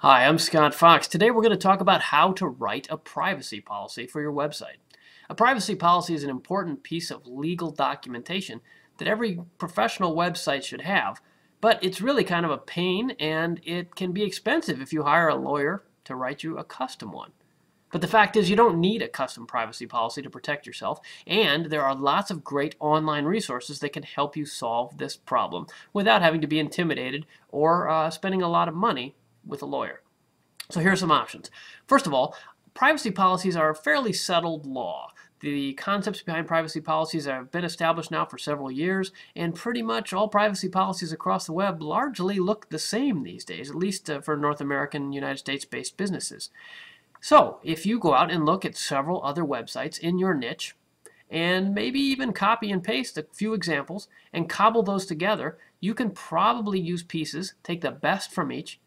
Hi, I'm Scott Fox. Today we're going to talk about how to write a privacy policy for your website. A privacy policy is an important piece of legal documentation that every professional website should have, but it's really kind of a pain and it can be expensive if you hire a lawyer to write you a custom one. But the fact is, you don't need a custom privacy policy to protect yourself, and there are lots of great online resources that can help you solve this problem without having to be intimidated or spending a lot of money with a lawyer. So here are some options. First of all, privacy policies are a fairly settled law. The concepts behind privacy policies have been established now for several years, and pretty much all privacy policies across the web largely look the same these days, at least for North American, United States-based businesses. So if you go out and look at several other websites in your niche, and maybe even copy and paste a few examples and cobble those together, you can probably use pieces, take the best from each,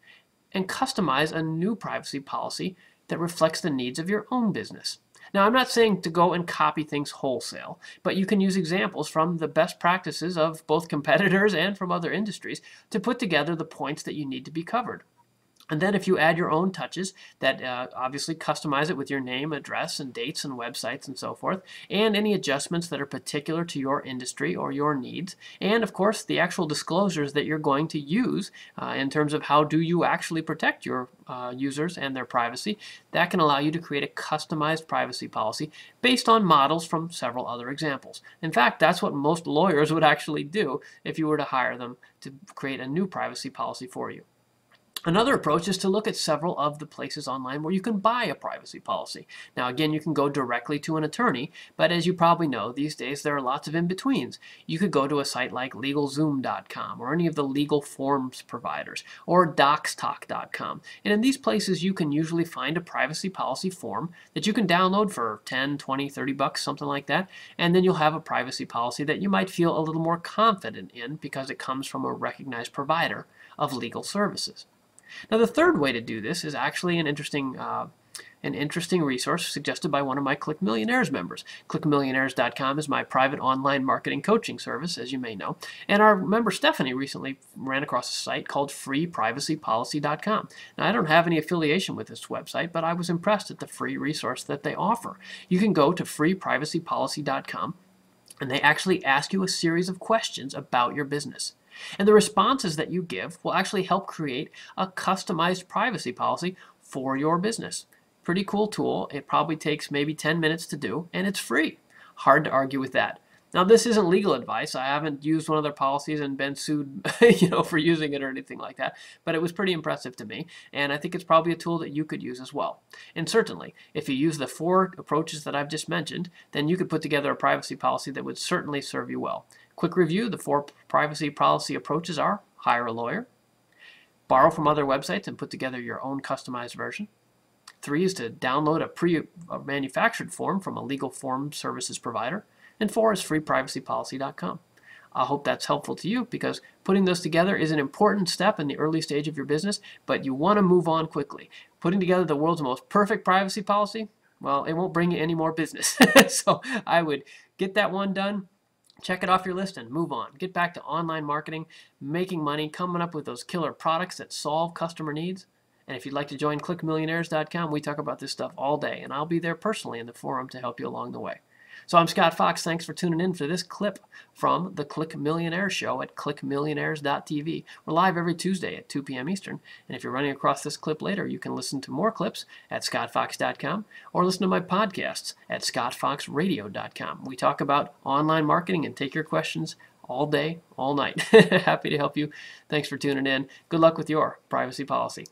and customize a new privacy policy that reflects the needs of your own business. Now, I'm not saying to go and copy things wholesale, but you can use examples from the best practices of both competitors and from other industries to put together the points that you need to be covered. And then if you add your own touches that obviously customize it with your name, address, and dates and websites and so forth, and any adjustments that are particular to your industry or your needs, and of course the actual disclosures that you're going to use in terms of how do you actually protect your users and their privacy, that can allow you to create a customized privacy policy based on models from several other examples. In fact, that's what most lawyers would actually do if you were to hire them to create a new privacy policy for you. Another approach is to look at several of the places online where you can buy a privacy policy. Now again, you can go directly to an attorney, but as you probably know, these days there are lots of in-betweens. You could go to a site like LegalZoom.com or any of the legal forms providers or DocsTalk.com. And in these places you can usually find a privacy policy form that you can download for 10, 20, 30 bucks, something like that, and then you'll have a privacy policy that you might feel a little more confident in because it comes from a recognized provider of legal services. Now, the third way to do this is actually an interesting resource suggested by one of my Click Millionaires members. ClickMillionaires.com is my private online marketing coaching service, as you may know. And our member Stephanie recently ran across a site called FreePrivacyPolicy.com. Now, I don't have any affiliation with this website, but I was impressed at the free resource that they offer. You can go to FreePrivacyPolicy.com, and they actually ask you a series of questions about your business. And the responses that you give will actually help create a customized privacy policy for your business. Pretty cool tool. It probably takes maybe 10 minutes to do, and it's free. Hard to argue with that. Now, this isn't legal advice. I haven't used one of their policies and been sued, for using it or anything like that. But it was pretty impressive to me, and I think it's probably a tool that you could use as well. And certainly, if you use the 4 approaches that I've just mentioned, then you could put together a privacy policy that would certainly serve you well. Quick review: the 4 privacy policy approaches are: hire a lawyer, borrow from other websites and put together your own customized version. 3 is to download a pre-manufactured form from a legal form services provider. And 4 is freeprivacypolicy.com. I hope that's helpful to you because putting those together is an important step in the early stage of your business, but you want to move on quickly. Putting together the world's most perfect privacy policy, well, it won't bring you any more business. So I would get that one done, check it off your list, and move on. Get back to online marketing, making money, coming up with those killer products that solve customer needs. And if you'd like to join ClickMillionaires.com, we talk about this stuff all day, and I'll be there personally in the forum to help you along the way. So I'm Scott Fox. Thanks for tuning in for this clip from the Click Millionaires show at clickmillionaires.tv. We're live every Tuesday at 2 p.m. Eastern. And if you're running across this clip later, you can listen to more clips at scottfox.com or listen to my podcasts at scottfoxradio.com. We talk about online marketing and take your questions all day, all night. Happy to help you. Thanks for tuning in. Good luck with your privacy policy.